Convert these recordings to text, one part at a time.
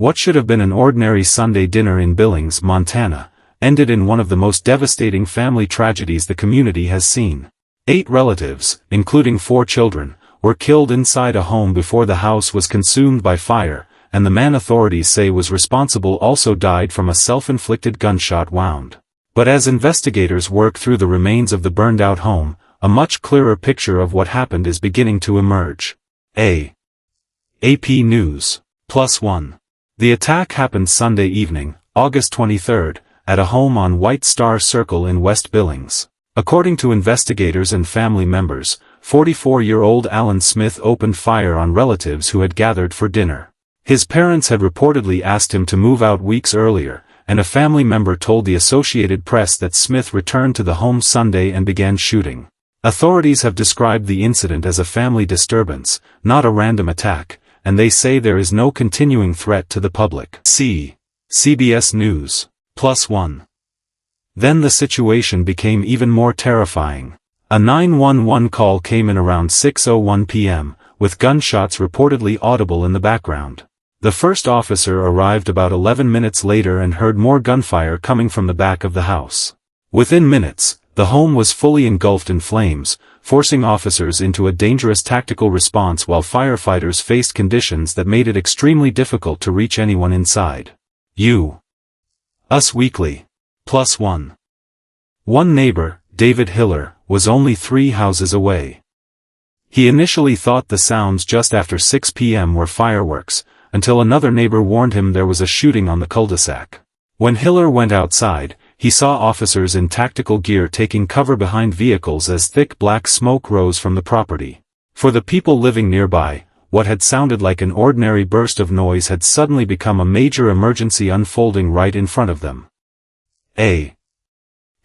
What should have been an ordinary Sunday dinner in Billings, Montana, ended in one of the most devastating family tragedies the community has seen. 8 relatives, including 4 children, were killed inside a home before the house was consumed by fire, and the man authorities say was responsible also died from a self-inflicted gunshot wound. But as investigators work through the remains of the burned-out home, a much clearer picture of what happened is beginning to emerge. AP News. +1. The attack happened Sunday evening, August 23, at a home on White Star Circle in West Billings. According to investigators and family members, 44-year-old Alan Smith opened fire on relatives who had gathered for dinner. His parents had reportedly asked him to move out weeks earlier, and a family member told the Associated Press that Smith returned to the home Sunday and began shooting. Authorities have described the incident as a family disturbance, not a random attack, and they say there is no continuing threat to the public. CBS News. +1. Then the situation became even more terrifying. A 911 call came in around 6:01 p.m., with gunshots reportedly audible in the background. The first officer arrived about 11 minutes later and heard more gunfire coming from the back of the house. Within minutes, the home was fully engulfed in flames, forcing officers into a dangerous tactical response while firefighters faced conditions that made it extremely difficult to reach anyone inside. Us Weekly. +1. One neighbor, David Hiller, was only 3 houses away. He initially thought the sounds just after 6 p.m. were fireworks, until another neighbor warned him there was a shooting on the cul-de-sac. When Hiller went outside, he saw officers in tactical gear taking cover behind vehicles as thick black smoke rose from the property. For the people living nearby, what had sounded like an ordinary burst of noise had suddenly become a major emergency unfolding right in front of them.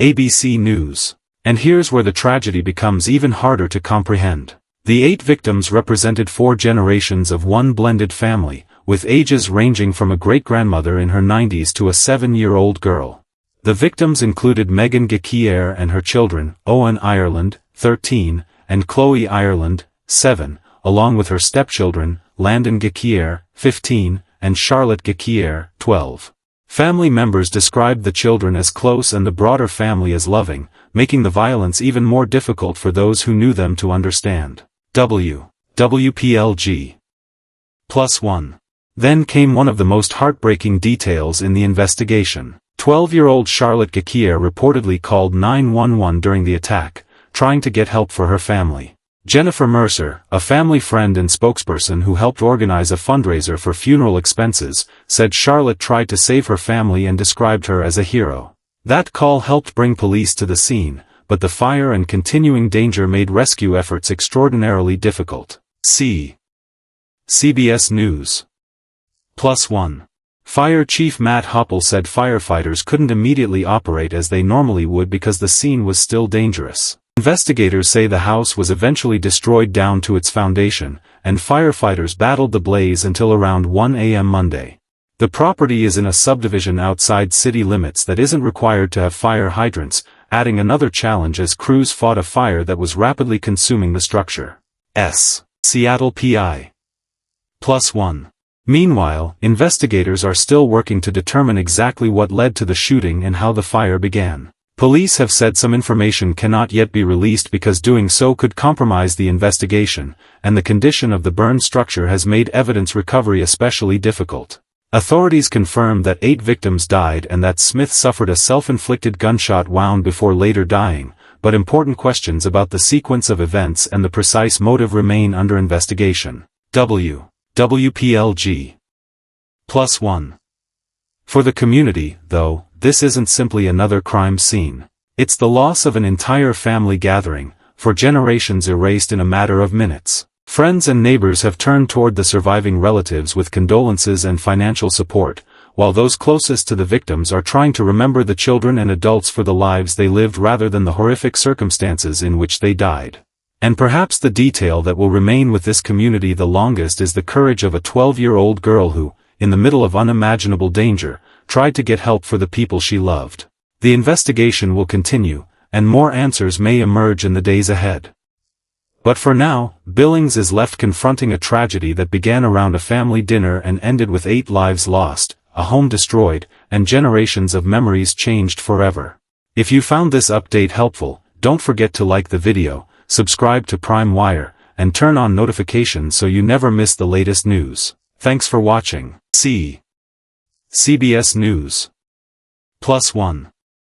ABC News. And here's where the tragedy becomes even harder to comprehend. The 8 victims represented 4 generations of one blended family, with ages ranging from a great-grandmother in her 90s to a 7-year-old girl. The victims included Megan Ghekiere and her children, Owen Ireland, 13, and Chloe Ireland, 7, along with her stepchildren, Landon Ghekiere, 15, and Charlotte Ghekiere, 12. Family members described the children as close and the broader family as loving, making the violence even more difficult for those who knew them to understand. WPLG. +1. Then came one of the most heartbreaking details in the investigation. 12-year-old Charlotte Ghekiere reportedly called 911 during the attack, trying to get help for her family. Jennifer Mercer, a family friend and spokesperson who helped organize a fundraiser for funeral expenses, said Charlotte tried to save her family and described her as a hero. That call helped bring police to the scene, but the fire and continuing danger made rescue efforts extraordinarily difficult. CBS News. +1. Fire Chief Matt Hoppel said firefighters couldn't immediately operate as they normally would because the scene was still dangerous. Investigators say the house was eventually destroyed down to its foundation, and firefighters battled the blaze until around 1 a.m. Monday. The property is in a subdivision outside city limits that isn't required to have fire hydrants, adding another challenge as crews fought a fire that was rapidly consuming the structure. Seattle PI. +1. Meanwhile, investigators are still working to determine exactly what led to the shooting and how the fire began. Police have said some information cannot yet be released because doing so could compromise the investigation, and the condition of the burned structure has made evidence recovery especially difficult. Authorities confirmed that 8 victims died and that Smith suffered a self-inflicted gunshot wound before later dying, but important questions about the sequence of events and the precise motive remain under investigation. WPLG. +1. For the community, though, this isn't simply another crime scene. It's the loss of an entire family gathering, for generations erased in a matter of minutes. Friends and neighbors have turned toward the surviving relatives with condolences and financial support, while those closest to the victims are trying to remember the children and adults for the lives they lived rather than the horrific circumstances in which they died. And perhaps the detail that will remain with this community the longest is the courage of a 12-year-old girl who, in the middle of unimaginable danger, tried to get help for the people she loved. The investigation will continue, and more answers may emerge in the days ahead. But for now, Billings is left confronting a tragedy that began around a family dinner and ended with 8 lives lost, a home destroyed, and generations of memories changed forever. If you found this update helpful, don't forget to like the video, subscribe to Prime Wire, and turn on notifications so you never miss the latest news. Thanks for watching. CBS News +1